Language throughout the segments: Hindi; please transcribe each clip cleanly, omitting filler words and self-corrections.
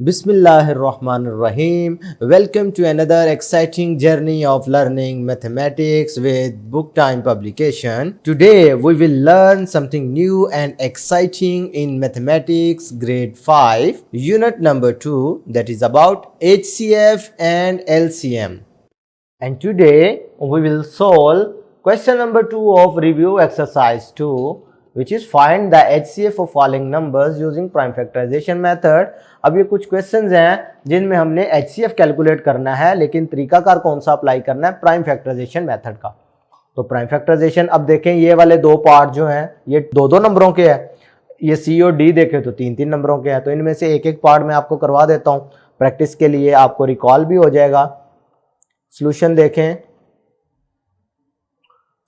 Bismillahirrahmanirrahim. Welcome to another exciting journey of learning mathematics with Book Time publication. Today we will learn something new and exciting in mathematics grade 5 unit number 2, that is about HCF and LCM. And today we will solve question number 2 of review exercise 2, which is find the HCF of following numbers using prime factorization method. अब ये कुछ क्वेश्चंस हैं जिनमें हमने HCF कैलकुलेट करना है, लेकिन तरीकाकार कौन सा अप्लाई करना है, प्राइम फैक्टराइजेशन मेथड का। तो प्राइम फैक्टराइजेशन, अब देखें ये वाले दो पार्ट जो हैं ये दो दो नंबरों के हैं, ये C और D देखें तो तीन तीन नंबरों के हैं। तो इनमें से एक एक पार्ट मैं आपको करवा देता हूँ प्रैक्टिस के लिए, आपको रिकॉल भी हो जाएगा। सोल्यूशन देखें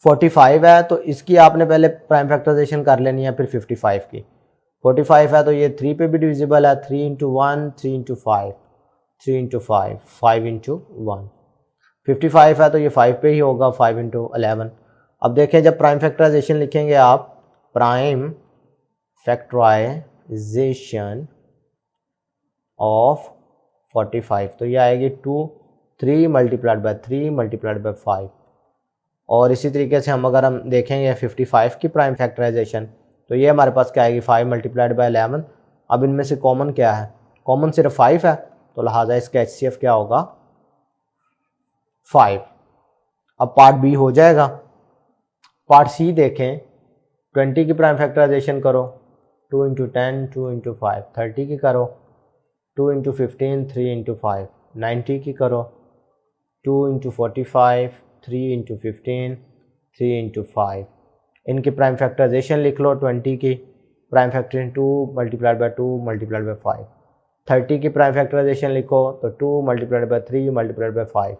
45 है तो इसकी आपने पहले प्राइम फैक्टराइजेशन कर लेनी है, फिर 55 की। 45 है तो ये 3 पे भी डिविजिबल है, 3 इंटू 1, 3 इंटू 5, 3 इंटू 5, 5 इंटू 1। 55 है तो ये 5 पे ही होगा, 5 इंटू 11। अब देखें जब प्राइम फैक्टराइजेशन लिखेंगे आप, प्राइम फैक्टराइजेशन ऑफ 45, तो ये आएगी 2, 3 मल्टीप्लाइड बाय 3 मल्टीप्लाइड बाय 5। और इसी तरीके से अगर हम देखेंगे 55 की प्राइम फैक्टराइजेशन, तो ये हमारे पास क्या आएगी 5 मल्टीप्लाइड बाय 11। अब इनमें से कॉमन क्या है, कॉमन सिर्फ 5 है, तो लिहाजा इसका HCF क्या होगा 5। अब पार्ट बी हो जाएगा। पार्ट सी देखें, 20 की प्राइम फैक्टराइजेशन करो, 2 इंटू 10, 2 इंटू 5। 30 की करो, 2 इंटू 15, 3 इंटू 5। 90 की करो, 2 इंटू 45, 3 इंटू 15, 3 इंटू 5। इनकी प्राइम फैक्टराइजेशन लिख लो। 20 की prime factorization 2 multiplied by 2 multiplied by 5। 30 की प्राइम फैक्टराइजेशन लिखो तो 2 मल्टीप्लाइड बाय 3 मल्टीप्लाइड बाय 5।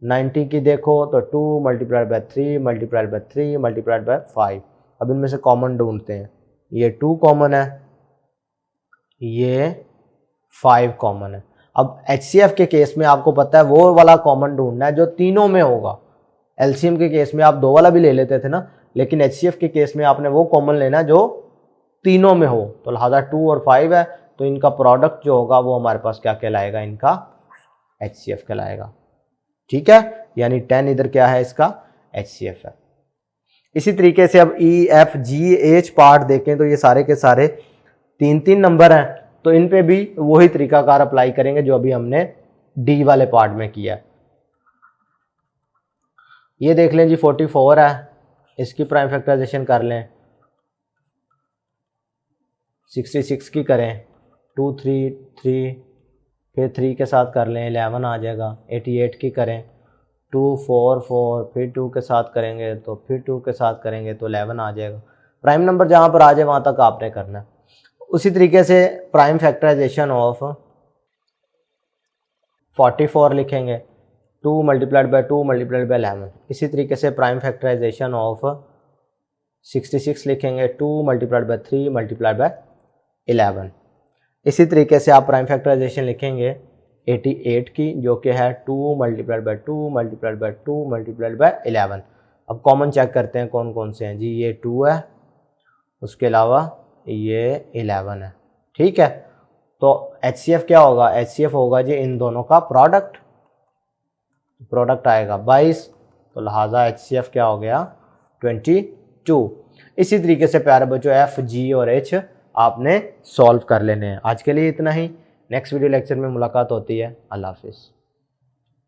90 की देखो तो 2 multiplied bye 3 multiplied by 3 multiplied by 5। अब इनमें से कॉमन ढूंढते हैं, ये 2 कॉमन है, ये 5 कॉमन है। अब HCF के केस में आपको पता है वो वाला कॉमन ढूंढना है जो तीनों में होगा। LCM के केस में आप दो वाला भी ले लेते थे ना, लेकिन HCF के केस में आपने वो कॉमन लेना जो तीनों में हो। तो लिहाजा 2 और 5 है, तो इनका प्रोडक्ट जो होगा वो हमारे पास क्या कहलाएगा, इनका HCF कहलाएगा। ठीक है, यानी 10 इधर क्या है, इसका HCF है। इसी तरीके से अब E, F, G, H part देखें तो ये सारे के सारे तीन तीन नंबर हैं, तो इन पे भी वही तरीकाकार अप्लाई करेंगे जो अभी हमने डी वाले पार्ट में किया है। ये देख लें जी 44 है, इसकी प्राइम फैक्टराइजेशन कर लें। 66 की करें, 2, 3, 3, फिर 3 के साथ कर लें 11 आ जाएगा। 88 की करें, 2, 4, 4, फिर 2 के साथ करेंगे तो फिर 2 के साथ करेंगे तो 11 आ जाएगा। प्राइम नंबर जहाँ पर आ जाए वहाँ तक आपने करना है। उसी तरीके से प्राइम फैक्टराइजेशन ऑफ 44 लिखेंगे, 2 मल्टीप्लाइड बाय 2 मल्टीप्लाइड बाय 11। इसी तरीके से प्राइम फैक्टराइजेशन ऑफ 66 लिखेंगे, 2 मल्टीप्लाइड बाय 3 मल्टीप्लाइड बाय 11। इसी तरीके से आप प्राइम फैक्टराइजेशन लिखेंगे 88 की, जो कि है 2 multiplied by 2 multiplied by 2 multiplied bye 11। अब कॉमन चेक करते हैं कौन कौन से हैं जी, ये 2 है, उसके अलावा ये 11 है। ठीक है, तो HCF क्या होगा, HCF होगा जी इन दोनों का प्रोडक्ट आएगा 22, तो लिहाजा HCF क्या हो गया 22। इसी तरीके से प्यारे बच्चों F, G और H आपने सॉल्व कर लेने हैं। आज के लिए इतना ही, नेक्स्ट वीडियो लेक्चर में मुलाकात होती है। अल्लाह हाफिज़।